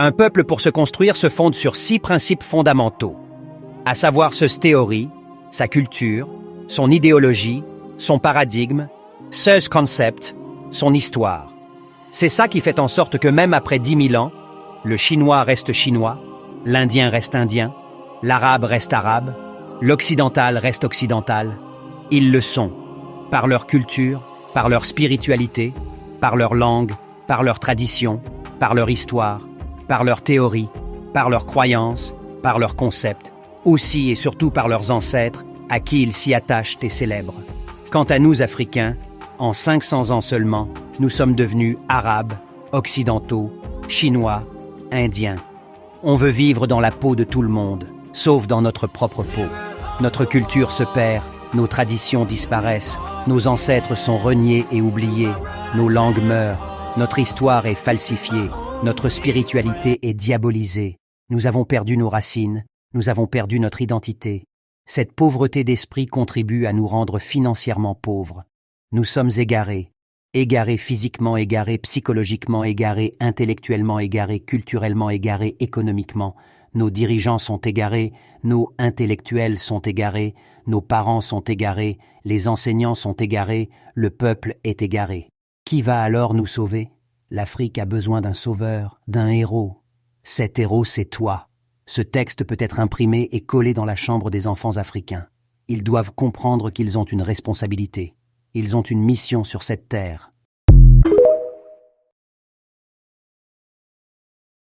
Un peuple pour se construire se fonde sur 6 principes fondamentaux, à savoir ce théorie, sa culture, son idéologie, son paradigme, ce concept, son histoire. C'est ça qui fait en sorte que même après 10 000 ans, le chinois reste chinois, l'indien reste indien, l'arabe reste arabe, l'occidental reste occidental. Ils le sont, par leur culture, par leur spiritualité, par leur langue, par leur tradition, par leur histoire, par leur théorie, par leurs croyances, par leurs concepts, aussi et surtout par leurs ancêtres, à qui ils s'y attachent et célèbrent. Quant à nous, Africains, en 500 ans seulement, nous sommes devenus arabes, occidentaux, chinois, indiens. On veut vivre dans la peau de tout le monde, sauf dans notre propre peau. Notre culture se perd, nos traditions disparaissent, nos ancêtres sont reniés et oubliés, nos langues meurent, notre histoire est falsifiée, notre spiritualité est diabolisée. Nous avons perdu nos racines, nous avons perdu notre identité. Cette pauvreté d'esprit contribue à nous rendre financièrement pauvres. Nous sommes égarés, égarés physiquement, égarés psychologiquement, égarés intellectuellement, égarés culturellement, égarés économiquement. Nos dirigeants sont égarés, nos intellectuels sont égarés, nos parents sont égarés, les enseignants sont égarés, le peuple est égaré. Qui va alors nous sauver? L'Afrique a besoin d'un sauveur, d'un héros. Cet héros, c'est toi. Ce texte peut être imprimé et collé dans la chambre des enfants africains. Ils doivent comprendre qu'ils ont une responsabilité. Ils ont une mission sur cette terre.